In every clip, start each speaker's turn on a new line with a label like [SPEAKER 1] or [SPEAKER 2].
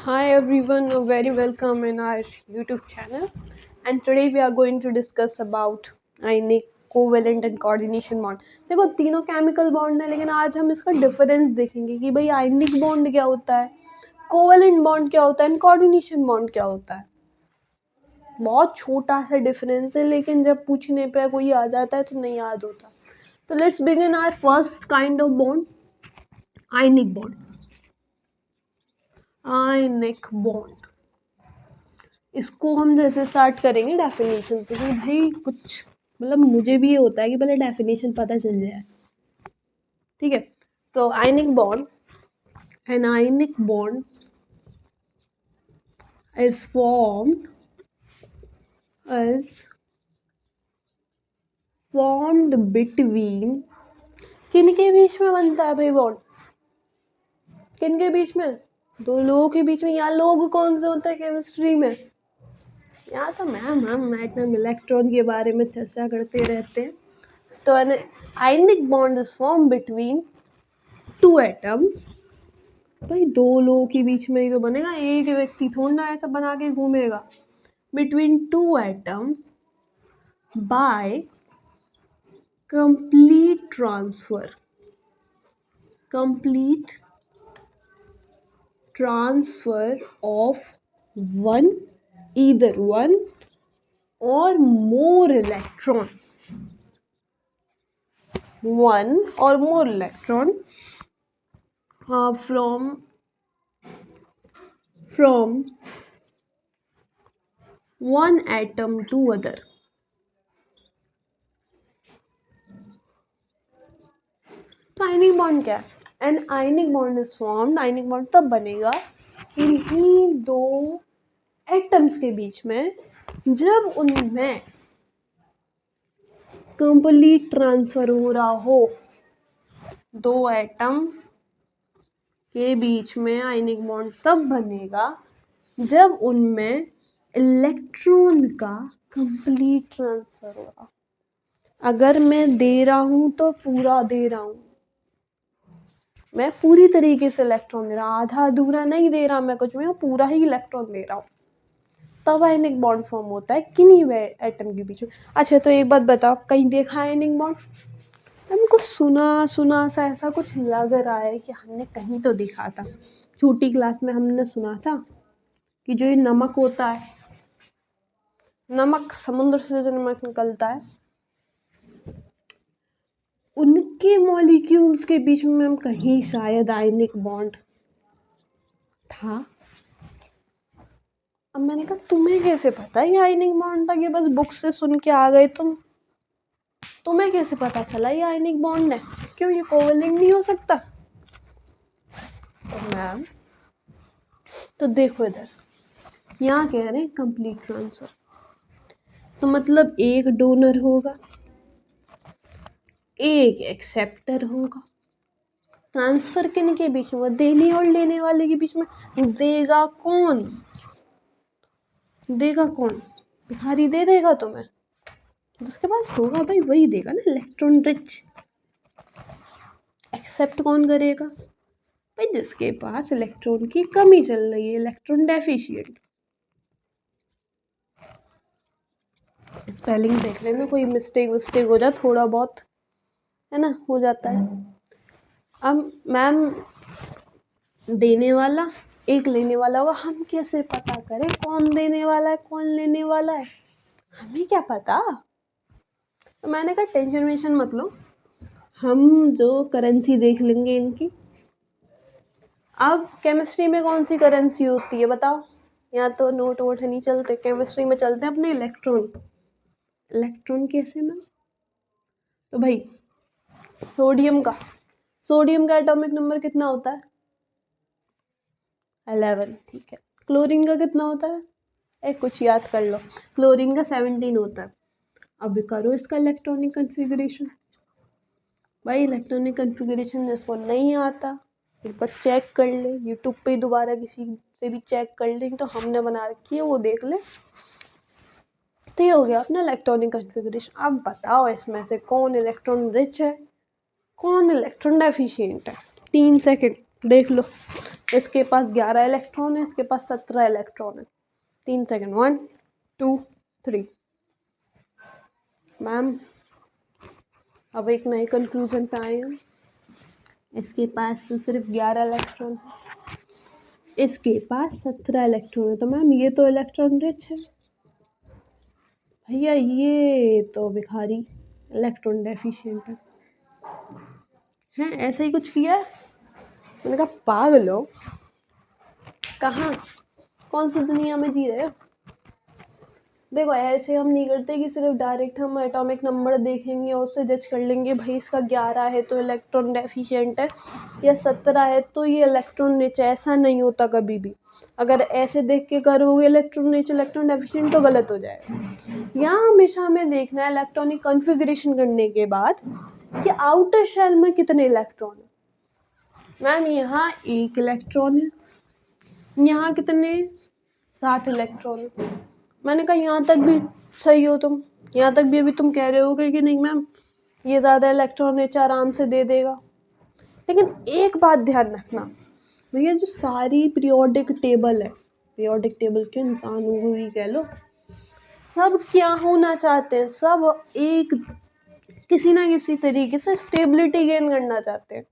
[SPEAKER 1] Hi everyone, very welcome in our YouTube channel. And today we are going to discuss about ionic, covalent and coordination bond. देखो तीनों chemical bond है लेकिन आज हम इसका difference देखेंगे कि भाई आयनिक बॉन्ड क्या होता है, कोवेलेंट बॉन्ड क्या होता है एंड कोऑर्डिनेशन बॉन्ड क्या होता है. बहुत छोटा सा डिफरेंस है लेकिन जब पूछने पे कोई आ जाता है तो नहीं याद होता. तो let's begin our first kind of bond, ionic bond. Ionic bond इसको हम जैसे स्टार्ट करेंगे डेफिनेशन से कि भाई कुछ मतलब मुझे भी ये होता है कि पहले डेफिनेशन पता चल जाए. ठीक है, तो ionic bond, an ionic bond is formed between, किन के बीच में बनता है भाई बॉन्ड, किन के बीच में, दो लोगों के बीच में. या लोग कौन से होते हैं केमिस्ट्री में, यहाँ तो मैम हम एटम इलेक्ट्रॉन के बारे में चर्चा करते रहते हैं. तो an ionic bond is form between two atoms. भाई दो लोगों के बीच में ही तो बनेगा, एक व्यक्ति थोड़ा ना ऐसा बना के घूमेगा. Between two atom by complete transfer of one either one or more electron, one or more electron from one atom to other. तो आयनिक बॉन्ड क्या है? An ionic bond is formed, ionic bond तब बनेगा इन्हीं दो atoms के बीच में जब उनमें कंप्लीट ट्रांसफर हो रहा हो. दो एटम के बीच में आयनिक बॉन्ड तब बनेगा जब उनमें इलेक्ट्रॉन का कंप्लीट ट्रांसफर हो रहा. अगर मैं दे रहा हूँ तो पूरा दे रहा हूँ, मैं पूरी तरीके से इलेक्ट्रॉन दे रहा, आधा अधूरा नहीं दे रहा मैं कुछ, मैं पूरा ही इलेक्ट्रॉन दे रहा हूँ, तब आयनिक बॉन्ड फॉर्म होता है किन्हीं वे एटम के बीच में. अच्छा तो एक बात बताओ, कहीं देखा है आयनिक बॉन्ड? हमको सुना सा ऐसा कुछ लग रहा है कि हमने कहीं तो देखा था. छोटी क्लास में हमने सुना था कि जो ये नमक होता है, नमक समुद्र से जो नमक निकलता है, उनके मॉलिक्यूल्स के बीच में हम कहीं शायद आयनिक बॉन्ड था. अब मैंने कहा तुम्हें कैसे पता ये आयनिक बॉन्ड था, कि बस बुक से सुन के आ गए तुम्हें कैसे पता चला ये आयनिक बॉन्ड है? क्यों ये कोवेलेंट नहीं हो सकता? तो मैम तो देखो इधर, यहाँ कह रहे हैं कंप्लीट ट्रांसफर, तो मतलब एक डोनर होगा, एक एक्सेप्टर होगा. ट्रांसफर किन के बीच में? देने और लेने वाले के बीच में. देगा कौन? भिखारी दे देगा तुम्हें? जिसके पास होगा भाई वही देगा ना, इलेक्ट्रॉन रिच. एक्सेप्ट कौन करेगा? भाई जिसके पास इलेक्ट्रॉन की कमी चल रही है, इलेक्ट्रॉन डेफिशिएंट. स्पेलिंग देख लेना, कोई मिस्टेक हो जाए थोड़ा बहुत, है ना, हो जाता है. अब मैम देने वाला एक, लेने वाला हुआ, हम कैसे पता करें कौन देने वाला है कौन लेने वाला है? हमें क्या पता. तो मैंने कहा टेंशन वेंशन मत लो, हम जो करेंसी देख लेंगे इनकी. अब केमिस्ट्री में कौन सी करेंसी होती है बताओ? यहाँ तो नोट वोट नहीं चलते, केमिस्ट्री में चलते हैं अपने इलेक्ट्रॉन. इलेक्ट्रॉन कैसे में? तो भाई सोडियम का एटॉमिक नंबर कितना होता है? 11. ठीक है. क्लोरीन का कितना होता है? कुछ याद कर लो. क्लोरीन का 17 होता है. अब करो इसका इलेक्ट्रॉनिक कन्फिगरेशन. भाई इलेक्ट्रॉनिक कन्फिगरेशन जिसको नहीं आता एक बार चेक कर ले, यूट्यूब पे दोबारा किसी से भी चेक कर ले, तो हमने बना रखी है वो देख ले. तो ये हो गया अपना इलेक्ट्रॉनिक कन्फिगरेशन. अब बताओ इसमें से कौन इलेक्ट्रॉन रिच है, कौन इलेक्ट्रॉन डेफिशिएंट है? 3 सेकेंड देख लो, इसके पास 11 इलेक्ट्रॉन है, इसके पास 17 इलेक्ट्रॉन है। 3 सेकेंड, 1 2 3। मैम अब एक नए कंक्लूजन पे आए हैं। इसके पास तो सिर्फ 11 इलेक्ट्रॉन है, इसके पास 17 इलेक्ट्रॉन है, तो मैम ये तो इलेक्ट्रॉन रिच है। भैया ये तो भिखारी इलेक्ट्रॉन डेफिशिएंट है। हैं ऐसा ही कुछ किया है? मैंने कहा पागल हो, कहाँ कौन सी दुनिया में जी रहे हो? देखो ऐसे हम नहीं करते कि सिर्फ डायरेक्ट हम एटॉमिक नंबर देखेंगे और उससे जज कर लेंगे भाई इसका 11 है तो इलेक्ट्रॉन डेफिशिएंट है, या 17 है तो ये इलेक्ट्रॉन रिच है। ऐसा नहीं होता कभी भी। अगर ऐसे देख के करोगे इलेक्ट्रॉन रिच इलेक्ट्रॉन डेफिशिएंट तो गलत हो जाएगा। यहाँ हमेशा हमें देखना है इलेक्ट्रॉनिक कॉन्फ़िगरेशन करने के बाद कि आउटर शेल में कितने इलेक्ट्रॉन है। मैम यहाँ 1 इलेक्ट्रॉन है, यहाँ कितने 7 इलेक्ट्रॉन है। मैंने कहा यहाँ तक भी सही हो तुम, यहाँ तक भी अभी तुम कह रहे हो कि नहीं मैम ये ज़्यादा इलेक्ट्रॉन रिच आराम से दे देगा। लेकिन एक बात ध्यान रखना भैया, जो सारी पीरियोडिक टेबल है, पीरियोडिक टेबल के इंसानों को भी कह लो, सब क्या होना चाहते हैं, सब एक किसी ना किसी तरीके से स्टेबिलिटी गेन करना चाहते हैं।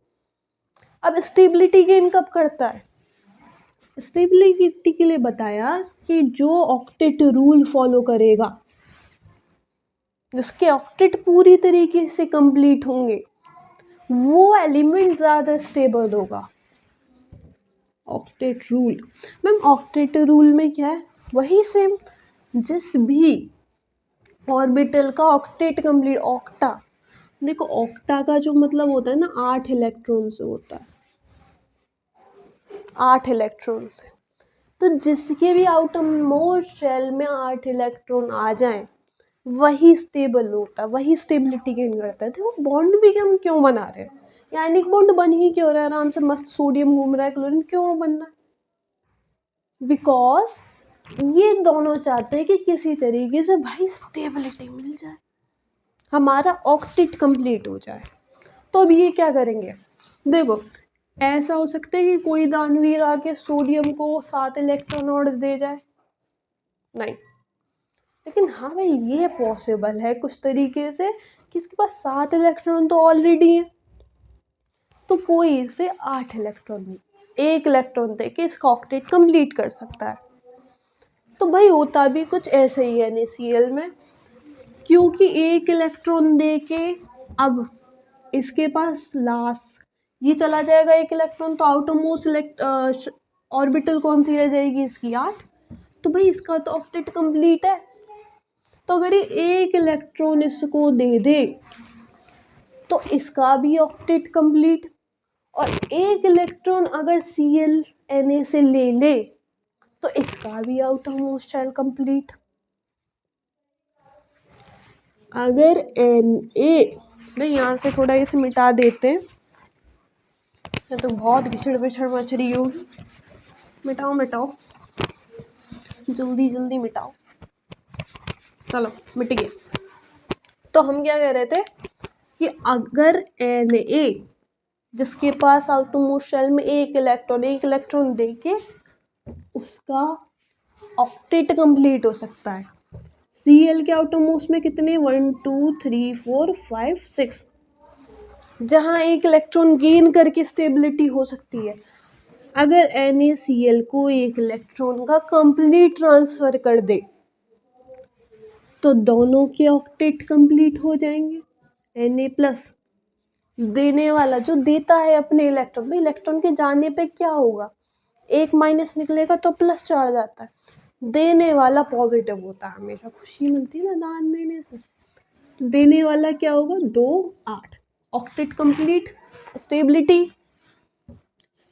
[SPEAKER 1] अब स्टेबिलिटी गेन कब करता है? स्टेबिलिटी के लिए बताया कि जो ऑक्टेट रूल फॉलो करेगा, जिसके ऑक्टेट पूरी तरीके से कंप्लीट होंगे, वो एलिमेंट ज़्यादा स्टेबल होगा। Octet rule, ma'am octet rule में क्या है? वही सेम, जिस भी ऑर्बिटल का ऑक्टेट कंप्लीट, ऑक्टा, देखो ऑक्टा का जो मतलब होता है ना 8 इलेक्ट्रॉन से होता है, 8 इलेक्ट्रॉन से। तो जिसके भी आउटर मोस्ट शेल में 8 इलेक्ट्रॉन आ जाएं वही स्टेबल होता है, वही स्टेबिलिटी गेन करता है। तो बॉन्ड भी हम क्यों बना रहे हैं? यानी बॉन्ड बन ही क्यों रहा है? आराम से मस्त सोडियम घूम रहा है, क्लोरीन क्यों बनना है? बिकॉज ये दोनों चाहते हैं कि किसी तरीके से भाई स्टेबिलिटी मिल जाए, हमारा ऑक्टेट कंप्लीट हो जाए। तो अब ये क्या करेंगे? देखो ऐसा हो सकता है कि कोई दानवीर आके सोडियम को 7 इलेक्ट्रॉन और दे जाए, नहीं। लेकिन हाँ भाई ये पॉसिबल है कुछ तरीके से कि इसके पास 7 इलेक्ट्रॉन तो ऑलरेडी है, तो कोई इसे 8 इलेक्ट्रॉन, 1 इलेक्ट्रॉन दे के इसका ऑक्टेट कंप्लीट कर सकता है। तो भाई होता भी कुछ ऐसे ही है NaCl में, क्योंकि 1 इलेक्ट्रॉन दे के अब इसके पास लास्ट ये चला जाएगा 1 इलेक्ट्रॉन, तो आउटर मोस्ट ऑर्बिटल कौन सी रह जाएगी? इसकी 8। तो भाई इसका तो ऑक्टेट कंप्लीट है। तो अगर ये 1 इलेक्ट्रॉन इसको दे दे तो इसका भी ऑक्टेट कंप्लीट, और 1 इलेक्ट्रॉन अगर Cl Na से ले ले तो इसका भी आउटर मोस्ट शेल कंप्लीट। अगर Na, यहाँ से थोड़ा इसे मिटा देते हैं, मैं तो बहुत घिसड़ पिछड़ मच रही हूँ। मिटाओ मिटाओ, जल्दी जल्दी मिटाओ। चलो मिट गए। तो हम क्या कह रहे थे कि अगर Na जिसके पास आउटर मोस्ट शेल में 1 इलेक्ट्रॉन दे के उसका ऑक्टेट कंप्लीट हो सकता है। Cl के आउटर मोस्ट में कितने? 1 2 3 4 5 6, जहाँ 1 इलेक्ट्रॉन गेन करके स्टेबिलिटी हो सकती है। अगर NaCl को 1 इलेक्ट्रॉन का कंप्लीट ट्रांसफर कर दे तो दोनों के ऑक्टेट कंप्लीट हो जाएंगे। Na प्लस देने वाला जो देता है अपने इलेक्ट्रॉन, भाई इलेक्ट्रॉन के जाने पे क्या होगा? 1 माइनस निकलेगा तो प्लस चढ़ जाता है। देने वाला पॉजिटिव होता है, हमेशा खुशी मिलती है ना दान देने से। तो देने वाला क्या होगा? 2 8, octet complete, stability.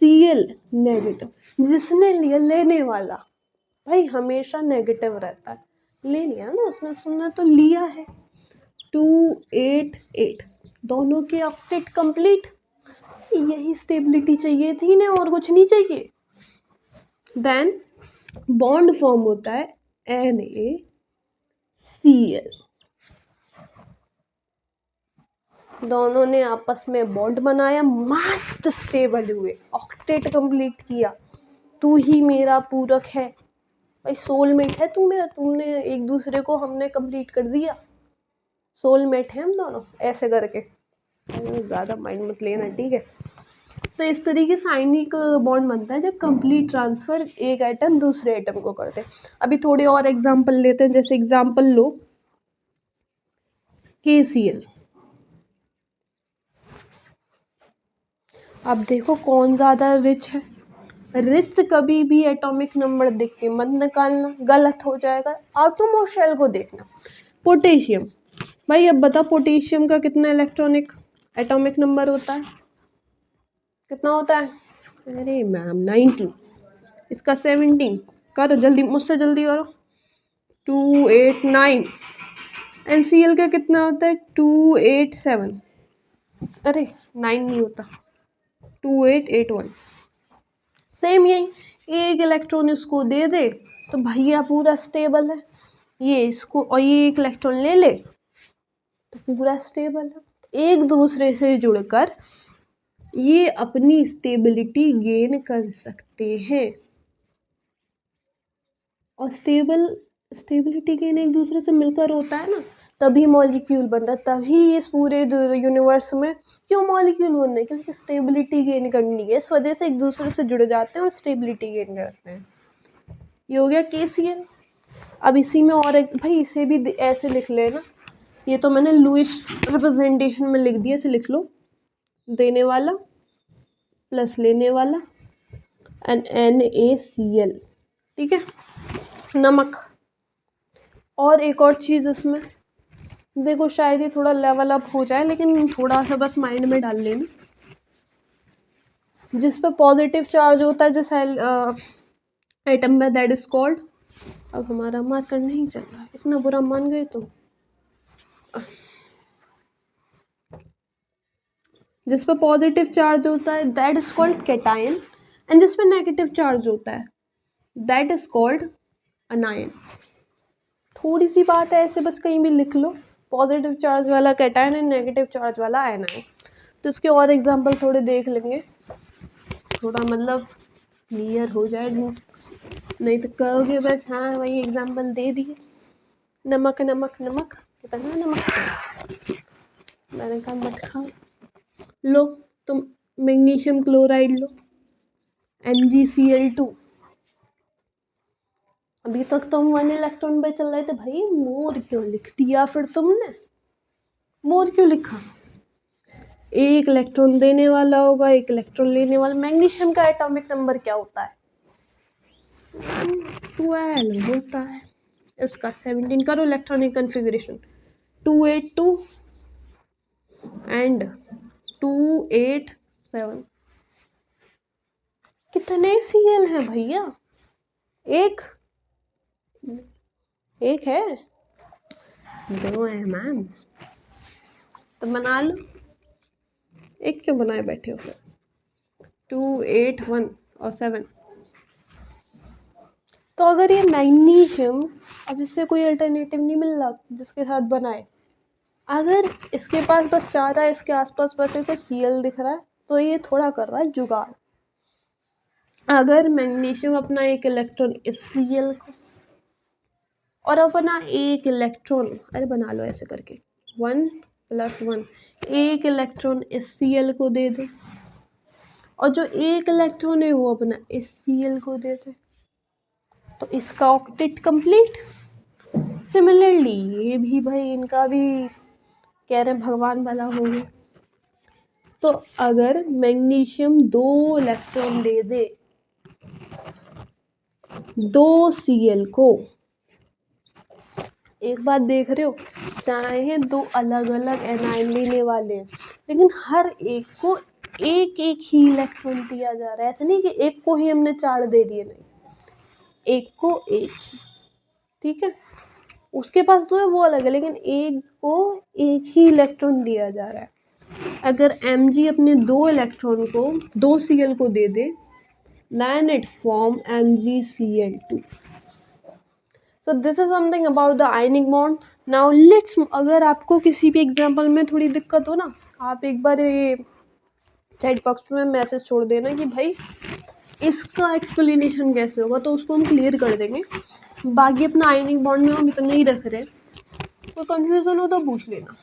[SPEAKER 1] Cl negative, जिसने लिया लेने वाला भाई हमेशा नेगेटिव रहता है। ले लिया ना उसने, सुनना तो लिया है। 2 8 8, दोनों के ऑक्टेट कंप्लीट। यही स्टेबिलिटी चाहिए थी ना, और कुछ नहीं चाहिए। देन बॉन्ड फॉर्म होता है NaCl, दोनों ने आपस में बॉन्ड बनाया, मस्त स्टेबल हुए, ऑक्टेट ऑक्टेट कंप्लीट किया, तू ही मेरा पूरक है, भाई सोलमेट है तू मेरा, तुमने एक दूसरे को हमने कंप्लीट कर दिया, सोलमेट है हम दोनों, ऐसे करके। ज़्यादा माइंड मत लेना, ठीक है। तो इस तरीके से आयनिक बॉन्ड बनता है जब कंप्लीट ट्रांसफर एक एटम दूसरे एटम को करते हैं। अभी थोड़े और एग्जांपल लेते हैं, जैसे एग्जांपल लो KCl। अब देखो कौन ज़्यादा रिच है। रिच कभी भी एटॉमिक नंबर देख के मत निकालना, गलत हो जाएगा। आटोमोस्ट शेल को देखना। पोटेशियम, भाई अब बता पोटेशियम का कितना इलेक्ट्रॉनिक एटॉमिक नंबर होता है, कितना होता है? अरे मैम 19, इसका 17, करो जल्दी, मुझसे जल्दी करो। 289। NCl का कितना होता है? 287। अरे 9 नहीं होता, 2881। सेम यही, एक इलेक्ट्रॉन इसको दे दे तो भैया पूरा स्टेबल है, ये इसको और ये एक इलेक्ट्रॉन ले ले तो पूरा स्टेबल है। एक दूसरे से जुड़कर ये अपनी स्टेबिलिटी गेन कर सकते हैं। और स्टेबिलिटी गेन एक दूसरे से मिलकर होता है ना, तभी मॉलिक्यूल बनता है। तभी इस पूरे यूनिवर्स में क्यों मॉलिक्यूल बन रहे हैं? क्योंकि स्टेबिलिटी गेन करनी है, इस वजह से एक दूसरे से जुड़ जाते हैं और स्टेबिलिटी गेन करते हैं। ये हो गया KCl। अब इसी में और एक, भाई इसे भी ऐसे लिख लेना, ये तो मैंने लुईस रिप्रेजेंटेशन में लिख दिया, इसे लिख लो, देने वाला प्लस लेने वाला एंड NaCl, ठीक है। नमक, और एक और चीज़ इसमें देखो, शायद ये थोड़ा लेवल अप हो जाए, लेकिन थोड़ा सा बस माइंड में डाल लेना। जिस पे पॉजिटिव चार्ज होता है जिस एटम में, दैट इज कॉल्ड, अब हमारा मार्कर नहीं चल रहा, इतना बुरा मान गए तुम। जिस पे पॉजिटिव चार्ज होता है that is called cation, and जिस पे नेगेटिव चार्ज होता है दैट इज कॉल्ड अनायन। थोड़ी सी बात है, ऐसे बस कहीं भी लिख लो, पॉजिटिव चार्ज वाला कैटायन एंड नेगेटिव चार्ज वाला आयनाइन। तो इसके और एग्जांपल थोड़े देख लेंगे, थोड़ा मतलब क्लियर हो जाए, नहीं तो कहोगे बस हाँ वही एग्जांपल दे दिए। नमक नमक नमक, कितना नमक, मैंने कहा मत खाओ। लो तुम मैग्नीशियम क्लोराइड लो, MgCl2। अभी तक तो हम 1 इलेक्ट्रॉन पे चल रहे थे, भाई मोर क्यों लिख दिया फिर तुमने? मोर क्यों लिखा? एक इलेक्ट्रॉन देने वाला होगा, एक इलेक्ट्रॉन लेने वाला। मैग्नीशियम का एटॉमिक नंबर क्या होता है? 12 होता है। इसका 17 करो इलेक्ट्रॉनिक कन्फिगरेशन, 282 एंड 287। कितने Cl हैं भैया? एक है, दो है मैम, तो बना लो। एक क्यों बनाए बैठे हो फिर? 281 और 7। तो अगर ये मैग्नीशियम, अब इससे कोई अल्टरनेटिव नहीं मिल रहा जिसके साथ बनाए, अगर इसके पास बस चाह रहा है, इसके आसपास बस ऐसे Cl दिख रहा है, तो ये थोड़ा कर रहा है जुगाड़। अगर मैग्नीशियम अपना एक इलेक्ट्रॉन इस Cl को और अपना एक इलेक्ट्रॉन, अरे बना लो ऐसे करके, 1 + 1, एक इलेक्ट्रॉन इस Cl को दे दे और जो एक इलेक्ट्रॉन है वो अपना इस Cl को दे दे, तो इसका ऑक्टेट कंप्लीट। सिमिलरली ये भी, भाई इनका भी कह रहे हैं भगवान भला होंगे। तो अगर मैग्नीशियम 2 इलेक्ट्रॉन दे दे 2 Cl को, एक बात देख रहे हो, चाहे 2 अलग अलग एनायन लेने वाले हैं, लेकिन हर एक को एक एक ही इलेक्ट्रॉन दिया जा रहा है। ऐसे नहीं कि एक को ही हमने 4 दे दिए, नहीं, एक को एक ही, ठीक है। उसके पास 2 है वो अलग है, लेकिन एक को एक ही इलेक्ट्रॉन दिया जा रहा है। अगर Mg अपने 2 इलेक्ट्रॉन को 2 Cl को दे दे, then it form MgCl2. So this is something about the ionic bond. Now let's, अगर आपको किसी भी एग्जाम्पल में थोड़ी दिक्कत हो ना, आप एक बार ये चैट बॉक्स में मैसेज छोड़ देना कि भाई इसका एक्सप्लेनेशन कैसे होगा, तो उसको हम क्लियर कर देंगे। बाकी अपना आयनिक बॉन्ड में हम इतना ही रख रहे हैं, तो कंफ्यूजन हो तो पूछ लेना।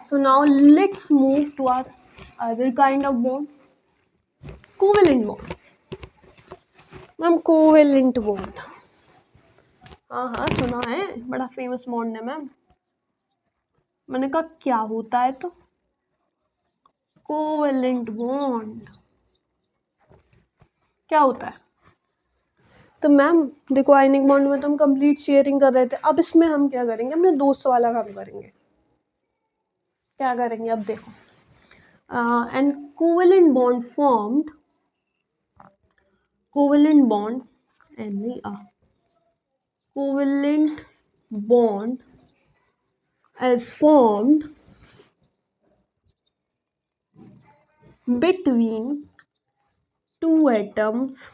[SPEAKER 1] So now let's move to our other kind of bond, covalent bond. Ma'am covalent bond, हाँ सुना है, बड़ा फेमस बॉन्ड है मैम। मैंने कहा क्या होता है, तो कोवेलेंट बॉन्ड क्या होता है? तो मैम देखो, आयनिक बॉन्ड में तो हम कंप्लीट शेयरिंग कर रहे थे, अब इसमें हम क्या करेंगे, अपने दोस्त वाला काम करेंगे। क्या करेंगे अब देखो, and covalent bond formed, covalent bond covalent bond is formed between two atoms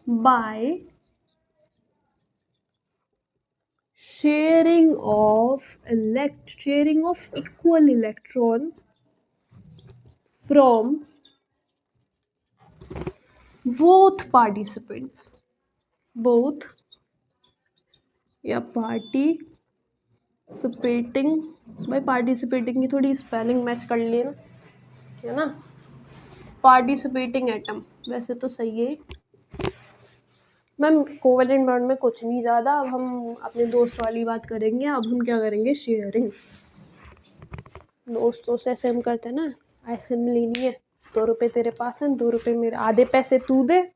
[SPEAKER 1] by sharing of equal electron from both participants, both या participating, भाई participating की थोड़ी स्पेलिंग मैच कर लिए ना, है ना, पार्टिसिपेटिंग एटम वैसे तो सही है मैम। कोवेलेंट बॉन्ड में कुछ नहीं ज़्यादा, अब हम अपने दोस्त वाली बात करेंगे। अब हम क्या करेंगे, शेयरिंग। दोस्तों से ऐसे हम करते हैं ना, आइसक्रीम लेनी है, 2 रुपये तेरे पास हैं, 2 रुपये मेरे, आधे पैसे तू दे,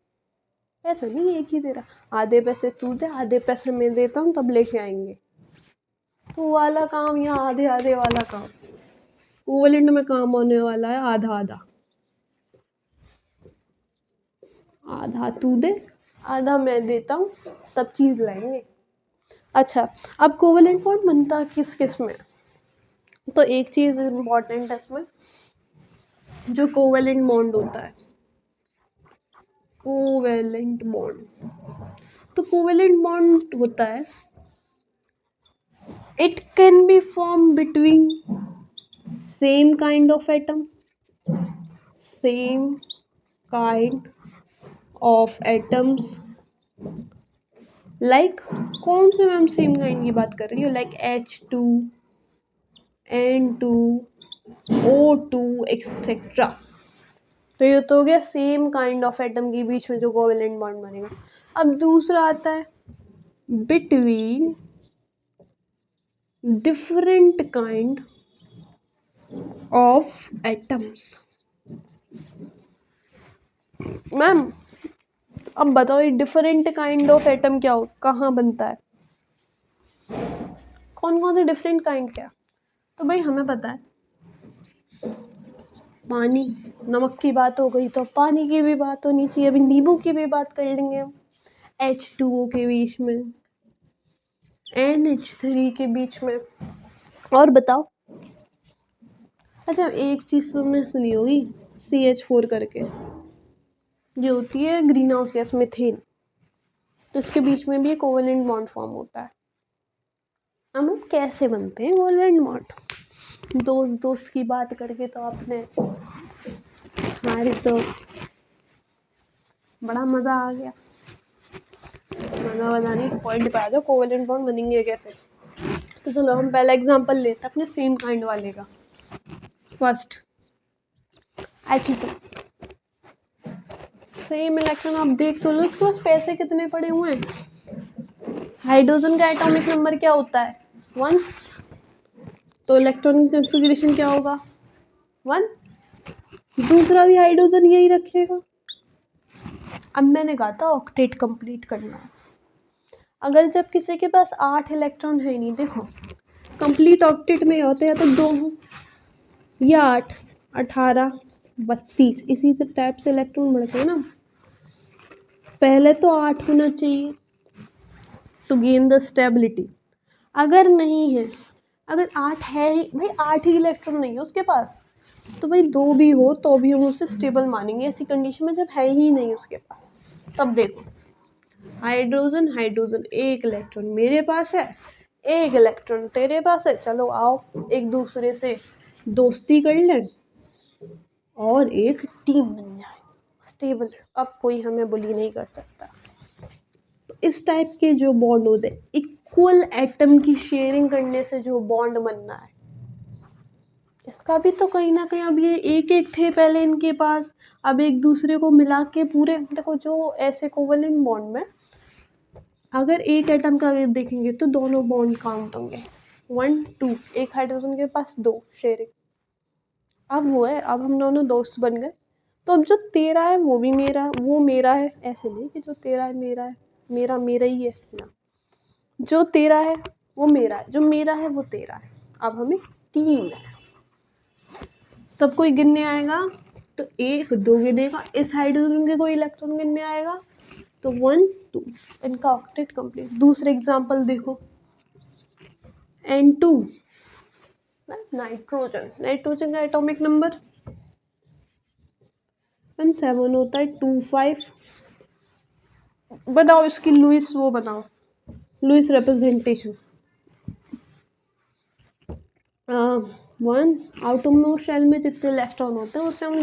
[SPEAKER 1] ऐसा नहीं एक ही दे रहा, आधे पैसे तू दे, आधे पैसे मैं देता हूँ, तब लेके आएंगे। तो वाला काम या आधे आधे वाला काम कोवेलेंट में काम होने वाला है, आधा आधा, आधा तू दे आधा मैं देता हूँ, तब चीज़ लाएंगे। अच्छा, अब कोवेलेंट बॉन्ड बनता किस किस में, तो एक चीज़ इम्पॉर्टेंट है इसमें, जो कोवेलेंट बॉन्ड होता है, कोवेलेंट बॉन्ड, तो कोवेलेंट बॉन्ड होता है, it can be form between same kind of atom, same kind of atoms, like कौन से मैम सेम काइंड की बात कर रही हो, like H2, N2, O2 etcetera. तो ये तो हो गया सेम काइंड ऑफ एटम के बीच में जो कोवेलेंट बॉन्ड बनेगा। अब दूसरा आता है between different kind of atoms. Ma'am अब बताओ, ये डिफरेंट काइंड ऑफ एटम क्या हो, कहाँ बनता है, कौन कौन से डिफरेंट काइंड क्या? तो भाई हमें पता है, पानी, नमक की बात हो गई तो पानी की भी बात होनी चाहिए, अभी नींबू की भी बात कर लेंगे हम, H2O के बीच में, NH3 के बीच में, और बताओ। अच्छा, एक चीज़ तुमने सुनी होगी CH4 करके, जो होती है ग्रीन हाउस गैस मीथेन, तो इसके बीच में भी एक कोवेलेंट बॉन्ड फॉर्म होता है। हम कैसे बनते हैं कोवेलेंट बॉन्ड, दोस्त की बात करके तो आपने हमारी तो बड़ा मज़ा आ गया, मज़ा नहीं, पॉइंट पे आ जाओ, कोवेलेंट बॉन्ड बनेंगे कैसे। तो चलो हम पहला एग्जांपल लेते हैं अपने सेम काइंड वाले का। फर्स्ट H2, सेम इलेक्ट्रॉन, आप देख तो लो उसके पास पैसे कितने पड़े हुए हैं। हाइड्रोजन का एटॉमिक नंबर क्या होता है, 1, तो इलेक्ट्रॉनिक कॉन्फ़िगरेशन क्या होगा, 1, दूसरा भी हाइड्रोजन यही रखेगा। अब मैंने कहा था ऑक्टेट कंप्लीट करना है, अगर जब किसी के पास 8 इलेक्ट्रॉन है नहीं, देखो कंप्लीट ऑक्टेट में होते हैं तो 2 हों या 8, 18, 32, इसी टाइप से इलेक्ट्रॉन बढ़ते हैं ना। पहले तो 8 होना चाहिए टू गेन द स्टेबिलिटी, अगर नहीं है, अगर 8 है ही भाई, 8 ही इलेक्ट्रॉन नहीं है उसके पास, तो भाई 2 भी हो तो भी हम उसे स्टेबल मानेंगे, ऐसी कंडीशन में जब है ही नहीं उसके पास। तब देखो हाइड्रोजन हाइड्रोजन, 1 इलेक्ट्रॉन मेरे पास है, 1 इलेक्ट्रॉन तेरे पास है, चलो आओ एक दूसरे से दोस्ती कर लें और एक टीम बन जाए स्टेबल। अब कोई हमें बुली नहीं कर सकता। तो इस टाइप के जो बॉन्ड होते हैं, इक्वल एटम की शेयरिंग करने से जो बॉन्ड बनना है, इसका भी तो कहीं ना कहीं, अब ये एक एक थे पहले इनके पास, अब एक दूसरे को मिला के पूरे, देखो जो ऐसे कोवलेंट बॉन्ड में अगर एक एटम का वेव देखेंगे तो दोनों बॉन्ड काउंट होंगे 1 2, एक हाइड्रोजन के पास 2 शेयरिंग। अब वो है, अब हम दोनों दोस्त बन गए। तो अब जो तेरा है वो भी मेरा, वो मेरा है, ऐसे नहीं कि जो तेरा है मेरा है, मेरा मेरा ही है ना। जो तेरा है वो मेरा है, जो मेरा है वो तेरा है। अब हमें 3 है। तब कोई गिनने आएगा तो 1 2 गिनेगा, इस हाइड्रोजन के कोई इलेक्ट्रॉन गिनने आएगा तो 1 2, इनका ऑक्टेट कंप्लीट। दूसरे एग्जांपल देखो, N2 नाइट्रोजन, नाइट्रोजन का एटॉमिक नंबर N7 होता है 25। बनाओ इसकी लुइस, वो बनाओ लुइस रिप्रेजेंटेशन। 1 आउटरमोस्ट शेल में जितने इलेक्ट्रॉन होते हैं उससे हम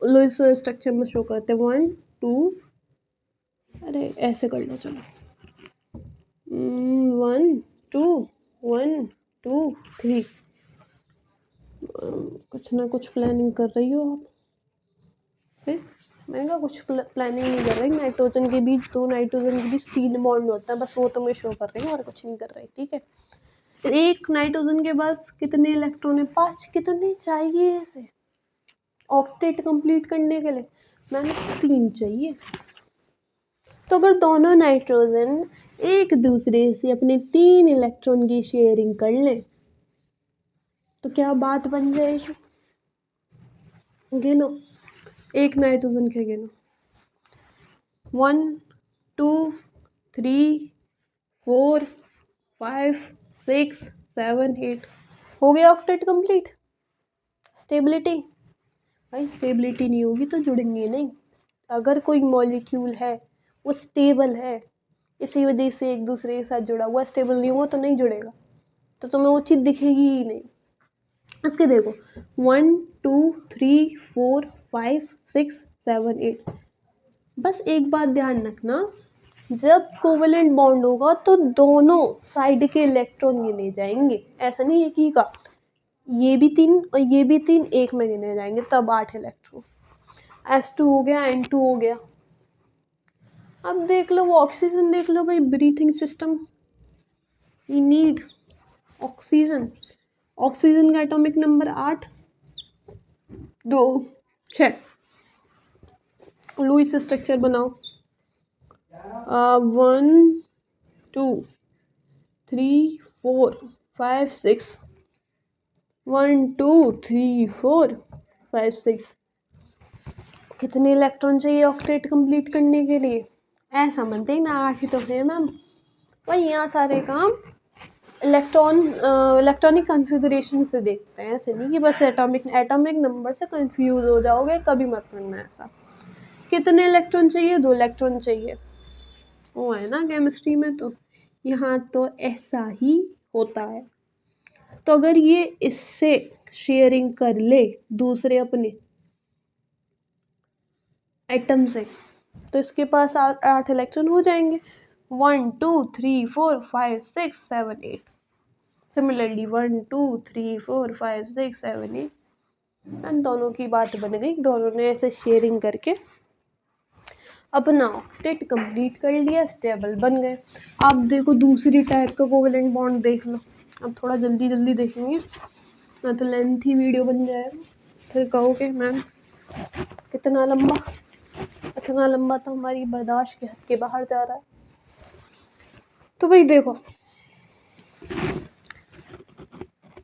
[SPEAKER 1] लुइस स्ट्रक्चर में शो करते हैं। 1 2, अरे ऐसे कर लो चलो, 1 2 1 2 3। कुछ ना कुछ प्लानिंग कर रही हो आप। फिर मैंने कहा कुछ प्लानिंग नहीं कर रही। नाइट्रोजन के बीच 2 नाइट्रोजन के बीच 3 बॉन्ड होता है, बस वो तुम्हें शो कर रही हूँ और कुछ नहीं कर रही, ठीक है। एक नाइट्रोजन के पास कितने इलेक्ट्रॉन है? 5। कितने चाहिए इसे ऑक्टेट कंप्लीट करने के लिए? मैंने 3 चाहिए। तो अगर दोनों नाइट्रोजन एक दूसरे से अपने 3 इलेक्ट्रॉन की शेयरिंग कर लें तो क्या बात बन जाएगी? गिनो, एक नाइट्रोजन के गिनो, 1 2 3 4 5 6 7 8। हो गया ऑक्टेट कंप्लीट। स्टेबिलिटी, भाई स्टेबिलिटी नहीं होगी तो जुड़ेंगे नहीं। अगर कोई मॉलिक्यूल है वो स्टेबल है, इसी वजह से एक दूसरे के साथ जुड़ा हुआ, स्टेबल नहीं हुआ तो नहीं जुड़ेगा, तो तुम्हें वो चीज़ दिखेगी ही नहीं। इसके देखो 1 2 3 4 5 6 7 8। बस एक बात ध्यान रखना, जब कोवेलेंट बॉन्ड होगा तो दोनों साइड के इलेक्ट्रॉन गिने जाएंगे, ऐसा नहीं एक ही का। ये भी 3 और ये भी 3 एक में गिने जाएंगे, तब 8 इलेक्ट्रॉन। S2 हो गया, N2 हो गया। अब देख लो वो ऑक्सीजन, देख लो भाई, breathing system, we need oxygen. Oxygen का एटॉमिक नंबर 8 2 6। लुईस स्ट्रक्चर बनाओ, 1 2 3 4 5 6, 1 2 3 4 5 6। कितने इलेक्ट्रॉन चाहिए ऑक्टेट कंप्लीट करने के लिए? ऐसा मत देखना 8 ही तो है मैम, वही यहाँ सारे काम इलेक्ट्रॉनिक कॉन्फ़िगरेशन से देखते हैं, ऐसे नहीं कि बस एटॉमिक नंबर से कंफ्यूज हो जाओगे, कभी मत करना ऐसा। कितने इलेक्ट्रॉन चाहिए? 2 इलेक्ट्रॉन चाहिए, वो है ना केमिस्ट्री में, तो यहाँ तो ऐसा ही होता है। तो अगर ये इससे शेयरिंग कर ले दूसरे अपने एटम से तो इसके पास 8 इलेक्ट्रॉन हो जाएंगे, 1 2 3 4 5 6 7 8। सिमिलरली 1 2 3 4 5 6 7 8। एंड दोनों की बात बन गई, दोनों ने ऐसे शेयरिंग करके अपना ऑक्टेट कंप्लीट कर लिया, स्टेबल बन गए। अब देखो दूसरी टाइप का कोवेलेंट बॉन्ड देख लो। अब थोड़ा जल्दी जल्दी देखेंगे ना तो लेंथी वीडियो बन जाएगा, फिर कहोगे मैम कितना लंबा। इतना लंबा तो हमारी बर्दाश्त के हद के बाहर जा रहा है। तो भाई देखो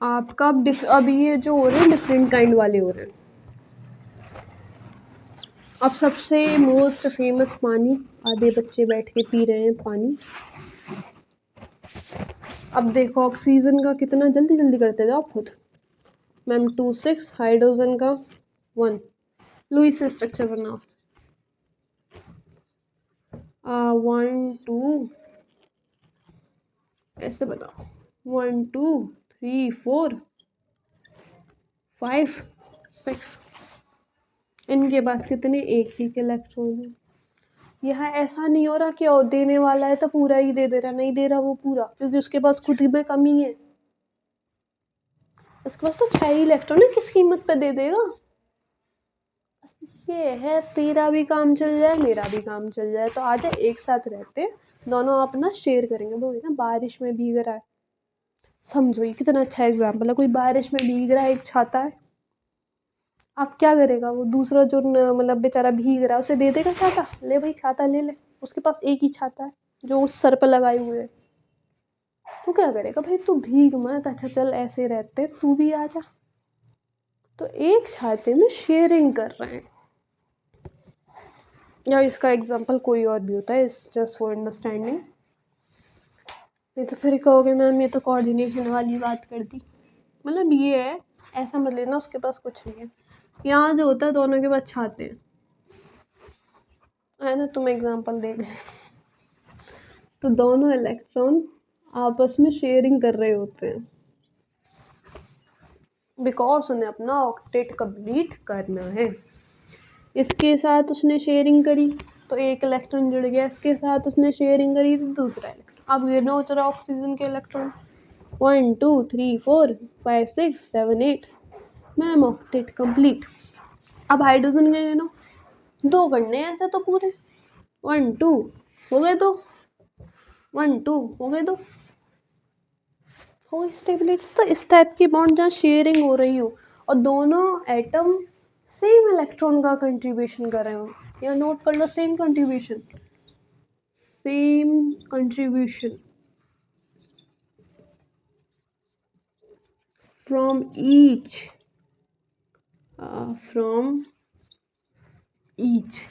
[SPEAKER 1] आपका अब ये जो हो रहे हैं डिफरेंट काइंड वाले हो रहे हैं। अब सबसे मोस्ट फेमस पानी, आधे बच्चे बैठ के पी रहे हैं पानी। अब देखो ऑक्सीजन का कितना जल्दी जल्दी करते जाओ खुद। मैम 2 6, हाइड्रोजन का 1। लुईस स्ट्रक्चर बनाओ, 1 2 ऐसे बनाओ, 1 2 3 4 5 6, इनके पास कितने, एक ही इलेक्ट्रॉन है। यहाँ ऐसा नहीं हो रहा कि और देने वाला है तो पूरा ही दे रहा, नहीं दे रहा वो पूरा, क्योंकि उसके पास खुद ही में कमी है। उसके पास तो 6 ही इलेक्ट्रॉन है, किस कीमत पे दे देगा। ये है, तेरा भी काम चल जाए मेरा भी काम चल जाए, तो आजा एक साथ रहते हैं, दोनों अपना शेयर करेंगे। वो ना बारिश में भीग रहा है, समझो ये कितना अच्छा एग्जाम्पल है। कोई बारिश में भीग रहा है, एक छाता है, अब क्या करेगा वो दूसरा जो मतलब बेचारा भीग रहा है, उसे दे देगा छाता, ले भाई छाता ले ले, उसके पास एक ही छाता है जो उस सर पर लगाए हुए है। तो क्या करेगा भाई, तू भीग मत, अच्छा चल ऐसे रहते तू भी आ जा। तो एक छाते में शेयरिंग कर रहे हैं। या इसका एग्जांपल कोई और भी होता है, इस जस्ट फॉर अंडरस्टैंडिंग। नहीं तो फिर कहोगे मैम ये तो कोऑर्डिनेशन वाली बात कर दी। मतलब ये है, ऐसा मत लेना उसके पास कुछ नहीं है। यहाँ जो होता है दोनों के पास छाते हैं, है ना, तुम एग्जांपल दे रहे तो दोनों इलेक्ट्रॉन आपस में शेयरिंग कर रहे होते हैं, बिकॉज उन्हें अपना ऑक्टेट कंप्लीट करना है। इसके साथ उसने शेयरिंग करी तो एक इलेक्ट्रॉन जुड़ गया, इसके साथ उसने शेयरिंग करी तो दूसरा इलेक्ट्रॉन। अब गिनो जरा ऑक्सीजन के इलेक्ट्रॉन, 1 2 3 4 5 6 7 8, मैम ऑक्टेट कंप्लीट। अब हाइड्रोजन के गिनो, 2 करने हैं ऐसे तो पूरे, 1 2 हो गए, 2 1 2 हो गए, 2 हो स्टेबिलिटी। तो इस टाइप की बॉन्ड जहाँ शेयरिंग हो रही हो और दोनों एटम सेम इलेक्ट्रॉन का कंट्रीब्यूशन कर रहे हो, या नोट कर लो, सेम कंट्रीब्यूशन फ्रॉम ईच,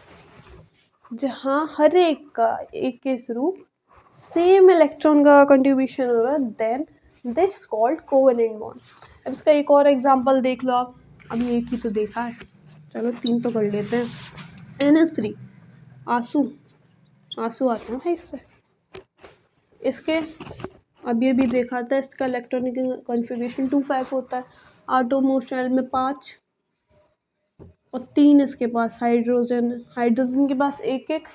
[SPEAKER 1] जहाँ हर एक का एक के थ्रू सेम इलेक्ट्रॉन का कंट्रीब्यूशन हो रहा है, then that's called covalent bond. अब इसका एक और एग्जांपल देख लो आप, अभी एक ही तो देखा है, चलो 3 तो कर लेते हैं। NH3, आंसू आते हैं भाई इससे, इसके अब ये भी देखा था, इसका इलेक्ट्रॉनिक कॉन्फ़िगरेशन 2 5 होता है, आटोमोस्ट शेल में 5 और 3 इसके पास हाइड्रोजन के पास एक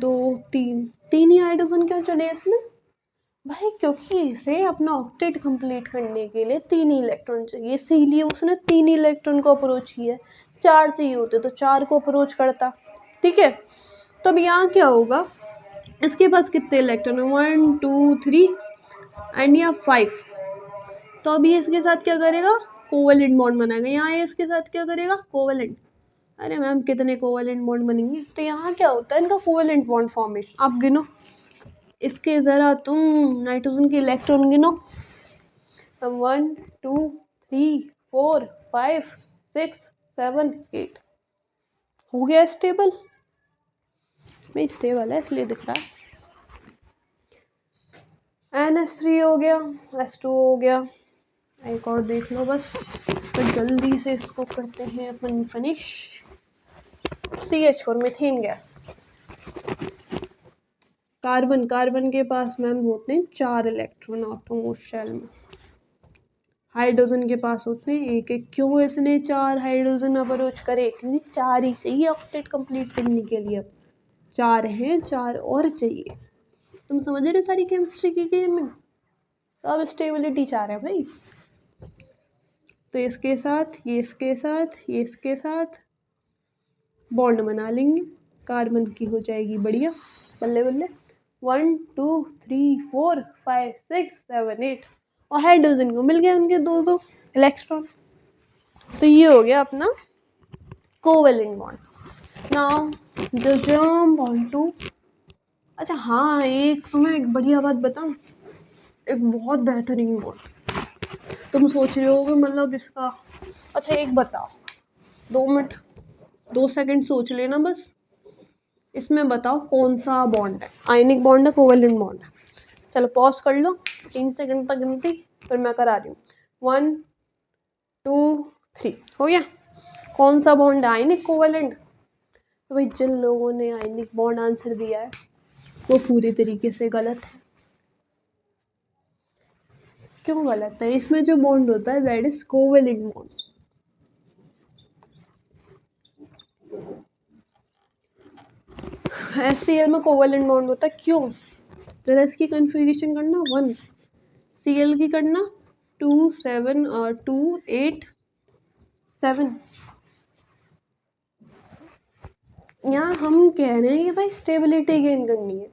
[SPEAKER 1] 2 3 ही हाइड्रोजन क्यों चढ़े इसमें भाई, क्योंकि इसे अपना ऑक्टेट कंप्लीट करने के लिए 3 ही इलेक्ट्रॉन चाहिए, इसीलिए उसने 3 ही इलेक्ट्रॉन को अप्रोच किया। 4 चाहिए होते तो 4 को अप्रोच करता, ठीक है। तो अब यहाँ क्या होगा, इसके पास कितने इलेक्ट्रॉन है, 1 2 3 एंड यहाँ 5, तो अभी इसके साथ क्या करेगा, कोवेलेंट बॉन्ड बनाएगा। यहाँ ये इसके साथ क्या करेगा, कोवेलेंट। अरे मैम कितने कोवेलेंट बॉन्ड बनेंगे, तो यहाँ क्या होता है इनका कोवेलेंट बॉन्ड फॉर्मेशन, आप गिनो इसके ज़रा तुम नाइट्रोजन के इलेक्ट्रॉन गिनो, 1 2 3 4 5 6 7 8, हो गया स्टेबल, भाई स्टेबल है इसलिए दिख रहा है। NH3 हो गया, H2 हो गया, एक और देख लो बस, तो जल्दी से इसको करते हैं अपन finish. CH4 methane gas, carbon के पास मैम होते हैं 4 इलेक्ट्रॉन आटोमोस्ट शेल में, हाइड्रोजन के पास होते हैं एक एक। क्यों इसने 4 हाइड्रोजन अप्रोच करे, क्योंकि 4 ही चाहिए ऑक्टेट कंप्लीट करने के लिए, अब 4 हैं, 4 और चाहिए। तुम समझ रहे सारी केमिस्ट्री की गेम में, तो अब स्टेबिलिटी 4 है भाई, तो इसके साथ ये इसके साथ ये इसके साथ बॉन्ड बना लेंगे, कार्बन की हो जाएगी बढ़िया, बल्ले बल्ले, 1 2 3 4 5 6 7 8, और हाइड्रोजन को मिल गया उनके 2 इलेक्ट्रॉन। तो ये हो गया अपना covalent bond. Now the jump on to, अच्छा हाँ, एक तुम्हें एक बढ़िया बात बताऊं, एक बहुत बेहतरीन बॉन्ड। तुम सोच रहे होगे मतलब इसका, अच्छा एक बताओ, 2 मिनट 2 सेकंड सोच लेना बस, इसमें बताओ कौन सा बॉन्ड है, आयनिक बॉन्ड है कोवेलेंट बॉन्ड है। चलो पॉज कर लो, 3 सेकंड तक गिनती, फिर मैं करा रही हूँ, 1 2 3, हो गया। कौन सा बॉन्ड है, आयनिक कोवेलेंट। तो भाई जिन लोगों ने आयनिक बॉन्ड आंसर दिया है वो पूरी तरीके से गलत है, क्यों गलत है? इसमें जो बॉन्ड होता है that is covalent bond. HCl में कोवेलेंट बॉन्ड होता है, क्यों? जरा इसकी कन्फिग्रेशन करना 1, Cl की करना 2 7 और 2 8 7। यहाँ हम कह रहे हैं कि भाई स्टेबिलिटी गेन करनी है।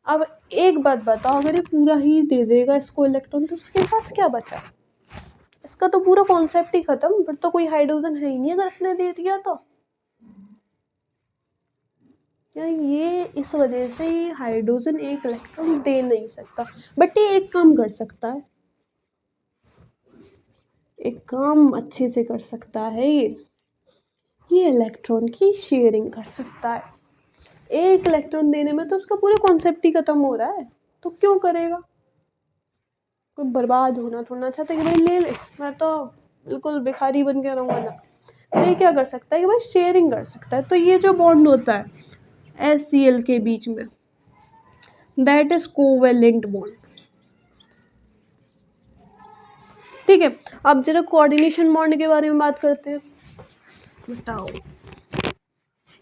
[SPEAKER 1] अब एक बात बताओ, अगर ये पूरा ही दे देगा इसको इलेक्ट्रॉन तो उसके पास क्या बचा? इसका तो पूरा कॉन्सेप्ट ही खत्म, फिर तो कोई हाइड्रोजन है ही नहीं अगर इसने दे दिया तो। या ये इस वजह से ये हाइड्रोजन एक इलेक्ट्रॉन दे नहीं सकता, बट ये एक काम कर सकता है, एक काम अच्छे से कर सकता है ये इलेक्ट्रॉन की शेयरिंग कर सकता है। एक इलेक्ट्रॉन देने में तो उसका पूरा कॉन्सेप्ट ही खत्म हो रहा है, तो क्यों करेगा? कोई बर्बाद होना थोड़ा चाहता है कि भाई ले ले, मैं तो बिल्कुल भिखारी बन के रहूँगा ना। ये क्या कर सकता है कि भाई शेयरिंग कर सकता है। तो ये जो बॉन्ड होता है HCl के बीच में दैट इज कोवेलेंट बॉन्ड। ठीक है, अब जरा कोऑर्डिनेशन बॉन्ड के बारे में बात करते हैं। बताओ,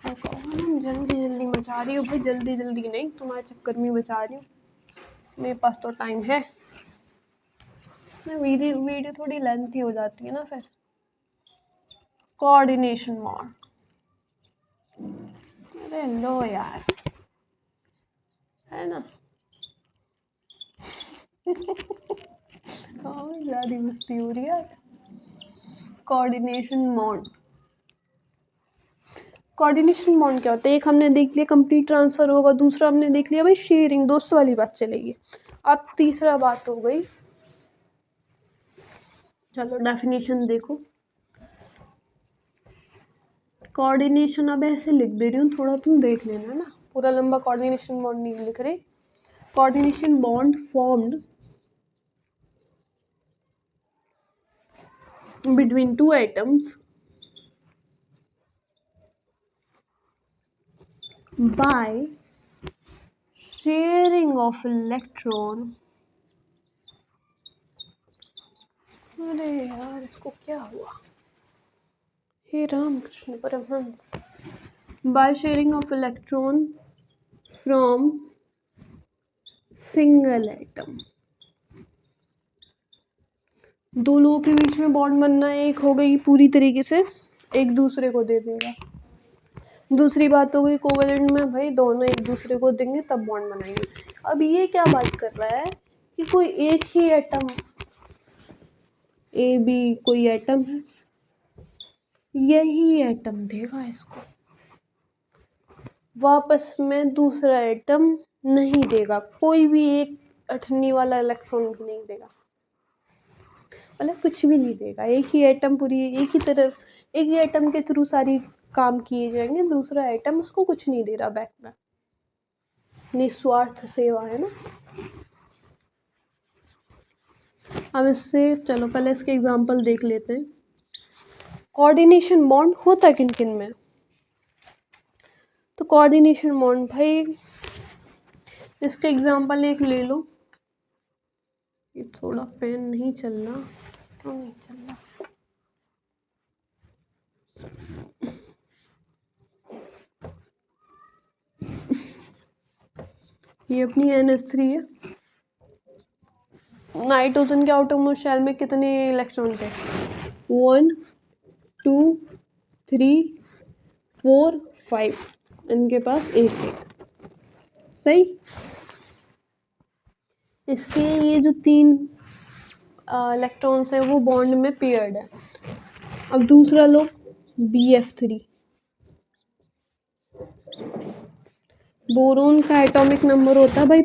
[SPEAKER 1] जल्दी जल्दी मचा रही हो भाई, जल्दी जल्दी नहीं, तुम्हारे चक्कर में बचा रही हूँ, मेरे पास तो टाइम है। वीडियो थोड़ी लेंथी हो जाती है ना फिर। कोऑर्डिनेशन बॉन्ड, अरे लो यार, है ना? ज़्यादा मस्ती हो रही है आज। कोऑर्डिनेशन बॉन्ड, कोऑर्डिनेशन बॉन्ड क्या होता है? एक हमने देख लिया कंप्लीट ट्रांसफर होगा, दूसरा हमने देख लिया भाई शेयरिंग, दोस्तों वाली बात चलेगी। अब तीसरा बात हो गई, चलो डेफिनेशन देखो। कोऑर्डिनेशन अब ऐसे लिख दे रही हूँ, थोड़ा तुम देख लेना ना, पूरा लंबा कोऑर्डिनेशन बॉन्ड नहीं लिख रही। Coordination bond formed between two atoms by sharing of electron। अरे यार इसको क्या हुआ? हे Ramakrishna Paramhans. by sharing of electron from single atom। दो लोगों के बीच में बॉन्ड बनना एक हो गई पूरी तरीके से, एक दूसरे को दे देगा। दूसरी बात हो गई कोवेलेंट में, भाई दोनों एक दूसरे को देंगे तब बॉन्ड बनाएंगे। अब ये क्या बात कर रहा है कि कोई एक ही एटम ए बी कोई एटम है, यही एटम देगा इसको, वापस में दूसरा एटम नहीं देगा, कोई भी एक अठन्नी वाला इलेक्ट्रॉन भी नहीं देगा, मतलब कुछ भी नहीं देगा। एक ही एटम पूरी एक ही तरफ, एक ही एटम के थ्रू सारी काम किए जाएंगे, दूसरा एटम उसको कुछ नहीं दे रहा बैक में। निस्वार्थ सेवा है ना। अब इससे चलो पहले इसके एग्जांपल देख लेते हैं। कोऑर्डिनेशन बॉन्ड होता किन किन में? तो कोऑर्डिनेशन बॉन्ड भाई इसका एग्जांपल एक ले लो। ये थोड़ा पेन नहीं चल रहा, क्यों नहीं चल रहा? ये अपनी NH3 है। नाइट्रोजन के आउटरमोस्ट शेल में कितने इलेक्ट्रॉन थे? 1 2 3 4 5, इनके पास एक है, सही। इसके ये जो 3 इलेक्ट्रॉन्स है वो बॉन्ड में पेयर्ड है। अब दूसरा लो BF3, बोरोन का एटॉमिक नंबर होता है भाई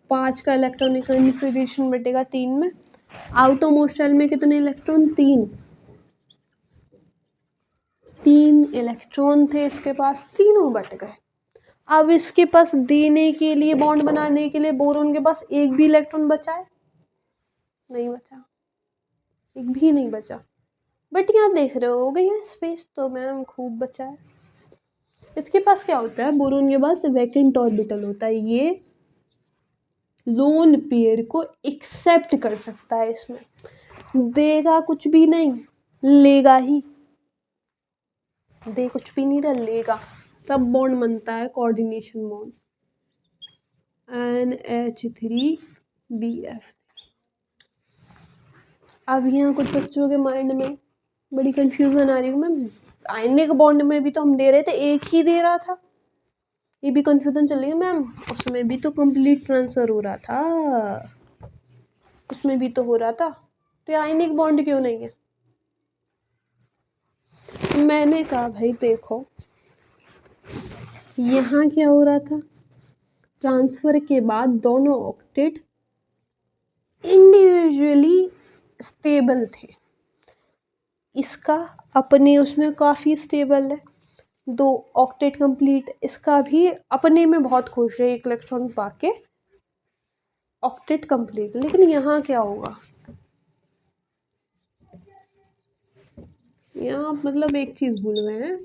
[SPEAKER 1] 5 का इलेक्ट्रॉनिक कन्फिग्रेशन बटेगा 3 में। आउटरमोस्ट शेल में कितने इलेक्ट्रॉन? 3 इलेक्ट्रॉन थे इसके पास, तीनों बट गए। अब इसके पास देने के लिए, बॉन्ड बनाने के लिए बोरोन के पास एक भी इलेक्ट्रॉन बचा है? नहीं बचा, एक भी नहीं बचा। बट यहाँ देख रहे हो गई है स्पेस तो मैम खूब बचा है। इसके पास क्या होता है? बोरोन के पास वैकेंट ऑर्बिटल होता है, ये लोन पेयर को एक्सेप्ट कर सकता है। इसमें देगा कुछ भी नहीं, लेगा ही। दे कुछ भी नहीं रहा, लेगा। तब बॉन्ड बनता है कोऑर्डिनेशन बॉन्ड, NH3BF। अब यहाँ कुछ बच्चों के माइंड में बड़ी कंफ्यूजन आ रही है, मैम आयनिक बॉन्ड में भी तो हम दे रहे थे, एक ही दे रहा था। ये भी कंफ्यूजन चल रही है मैम, उसमें भी तो कंप्लीट ट्रांसफर हो रहा था, उसमें भी तो हो रहा था, तो आयनिक बॉन्ड क्यों नहीं है? मैंने कहा भाई देखो, यहाँ क्या हो रहा था, ट्रांसफर के बाद दोनों ऑक्टेट इंडिविजुअली स्टेबल थे। इसका अपने उसमें काफ़ी स्टेबल है, 2 ऑक्टेट कंप्लीट, इसका भी अपने में बहुत खुश है, 1 इलेक्ट्रॉन पाके ऑक्टेट कंप्लीट। लेकिन यहाँ क्या होगा, यहाँ मतलब एक चीज़ भूल गए हैं,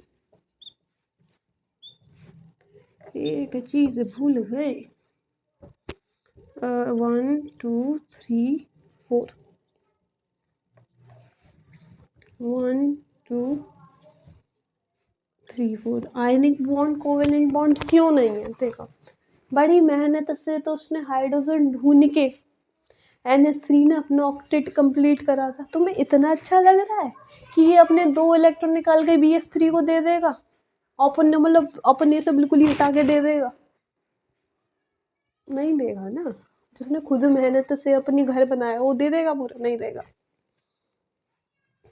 [SPEAKER 1] एक चीज़ भूल गए। 1 2 3 4 1 2 3 4 आयनिक बॉन्ड कोवेलेंट बॉन्ड क्यों नहीं है? देखो, बड़ी मेहनत से तो उसने हाइड्रोजन ढूंढ के NH3 ने अपना ऑक्टेट कंप्लीट करा था। तुम्हें इतना अच्छा लग रहा है कि ये अपने 2 इलेक्ट्रॉन निकाल के BF3 को दे देगा, अपने मतलब अपने से बिल्कुल ही हटा के दे देगा? नहीं देगा ना। जिसने खुद मेहनत से अपनी घर बनाया वो दे देगा पूरा? नहीं देगा।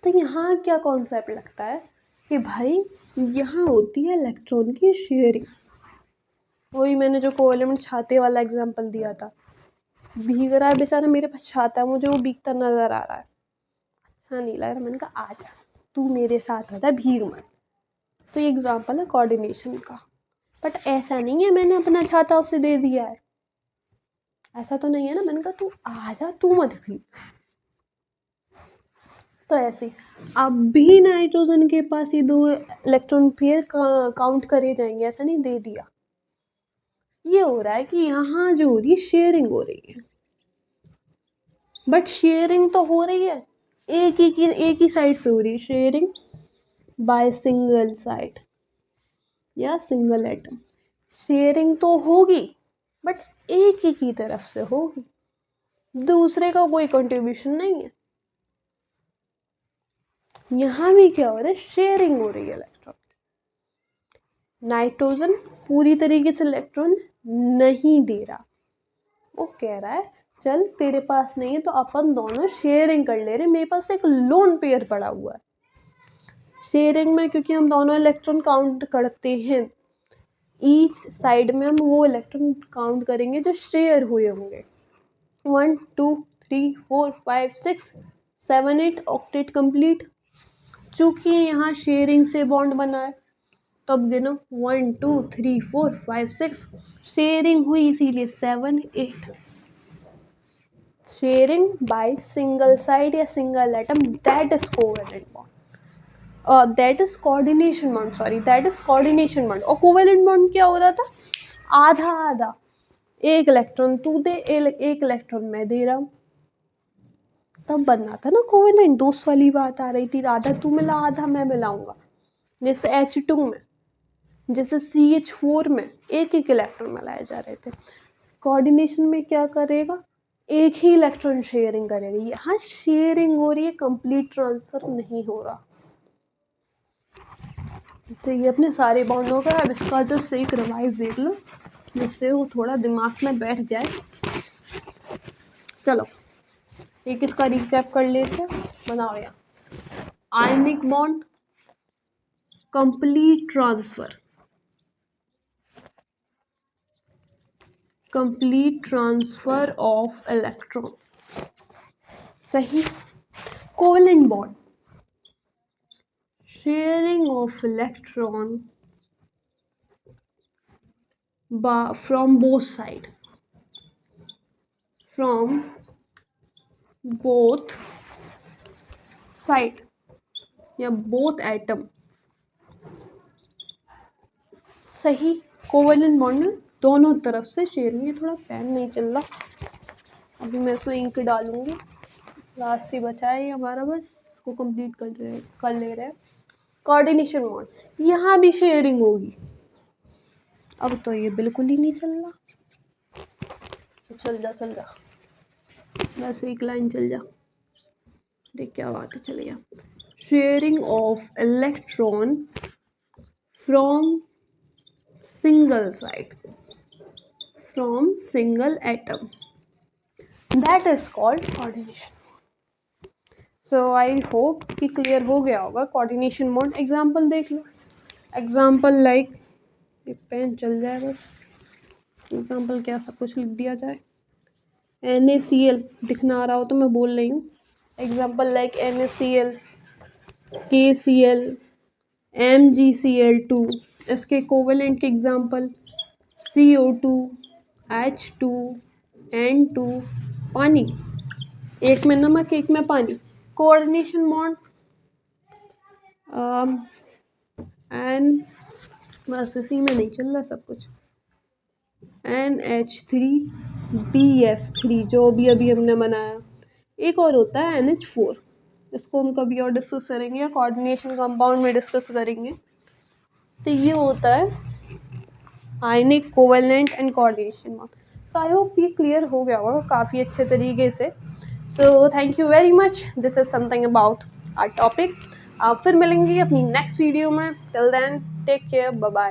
[SPEAKER 1] तो यहाँ क्या कॉन्सेप्ट लगता है कि भाई यहाँ होती है इलेक्ट्रॉन की शेयरिंग। वही मैंने जो कोवैलेंट छाते वाला एग्जांपल दिया था, भीग रहा है बेचारा, मेरे पास छाता है, मुझे वो भीगता नजर आ रहा है, अच्छा नहीं लग रहा, मैंने कहा आ जा तू मेरे साथ, होता है भीग मत। तो ये एग्जांपल है कोऑर्डिनेशन का। बट ऐसा नहीं है मैंने अपना छाता उसे दे दिया है, ऐसा तो नहीं है ना। मैंने कहा तू आ जा, तू मत भीग। तो ऐसे अब भी नाइट्रोजन के पास ये 2 इलेक्ट्रॉन पेयर काउंट करे जाएंगे, ऐसा नहीं, दे दिया। ये हो रहा है कि यहाँ जो हो रही है शेयरिंग हो रही है, बट शेयरिंग तो हो रही है एक ही साइड से हो रही है, शेयरिंग बाय सिंगल साइड या सिंगल एटम। शेयरिंग तो होगी बट एक ही की तरफ से होगी, दूसरे का कोई कंट्रीब्यूशन नहीं है। यहाँ भी क्या हो रहा है, शेयरिंग हो रही है इलेक्ट्रॉन की। नाइट्रोजन पूरी तरीके से इलेक्ट्रॉन नहीं दे रहा, वो कह रहा है चल तेरे पास नहीं है तो अपन दोनों शेयरिंग कर ले रहे, मेरे पास एक लोन पेयर पड़ा हुआ है। शेयरिंग में क्योंकि हम दोनों इलेक्ट्रॉन काउंट करते हैं, ईच साइड में हम वो इलेक्ट्रॉन काउंट करेंगे जो शेयर हुए होंगे। 1 2 3 4 5 6 7 8 ऑक्टेट कंप्लीट। चूंकि यहाँ शेयरिंग से बॉन्ड बना है तो अब गिनो 1 2 3 4 5 6, शेयरिंग हुई इसीलिए 7 8। शेयरिंग बाय सिंगल साइड या single atom, that is covalent bond, that is coordination bond, sorry that is coordination bond. और कोवेलेंट बॉन्ड क्या हो रहा था, आधा आधा, 1 इलेक्ट्रॉन तू दे, 1 इलेक्ट्रॉन मैं दे रहा हूँ, तब बनना था ना कोवेलेंट। दोस्त वाली बात आ रही थी, आधा तू मिला आधा मैं मिलाऊंगा, जैसे H2 में, जैसे CH4 में 1 1 इलेक्ट्रॉन मिलाए जा रहे थे। कोऑर्डिनेशन में क्या करेगा, एक ही इलेक्ट्रॉन शेयरिंग करेगा। यहाँ शेयरिंग हो रही है, कंप्लीट ट्रांसफर नहीं हो रहा। तो ये अपने सारे बॉन्ड हो गए। अब इसका जस्ट एक रिवाइज देख लो जिससे वो थोड़ा दिमाग में बैठ जाए। चलो एक इसका रिकैप कर लेते हैं, बनाओ यहाँ। Ionic bond, complete transfer, complete transfer of electron, सही। Covalent bond, sharing of electron from both side, from both side या both atom, सही। कोवेलेंट बॉन्ड में दोनों तरफ से शेयरिंग। ये थोड़ा पेन नहीं चल रहा, अभी मैं इसमें इंक डालूंगी, लास्ट ही बचा है ये हमारा, बस इसको कंप्लीट कर ले रहे हैं। कोऑर्डिनेशन मोड, यहाँ भी शेयरिंग होगी। अब तो ये बिल्कुल ही नहीं चल रहा। चल जा बस एक लाइन चल जा। देख क्या बात है, चल गया। Sharing of electron from single side, from single atom, that is called coordination. So I hope कि क्लियर हो गया होगा कोऑर्डिनेशन मोड। एग्जाम्पल देख लो। एग्जाम्पल लाइक, ये पेन चल जाए बस। एग्जाम्पल क्या, सब कुछ लिख दिया जाए। NaCl दिखना आ रहा हो तो मैं बोल रही हूँ। Example like NaCl, KCl, MgCl2। इसके कोवेलेंट के एग्जाम्पल CO2, H2, N2, पानी। एक में नमक, एक में पानी। कोऑर्डिनेशन बॉन्ड एन, बस इसी में नहीं चल रहा सब कुछ। NH3BF3 जो भी अभी हमने बनाया। एक और होता है NH4, इसको हम कभी और डिस्कस करेंगे या कोऑर्डिनेशन कंपाउंड में डिस्कस करेंगे। तो ये होता है ionic, covalent and coordination bond. So I hope ये क्लियर हो गया होगा काफ़ी अच्छे तरीके से। So thank you very much, this is something about our topic. आप फिर मिलेंगे अपनी नेक्स्ट वीडियो में। Till then take care, bye bye.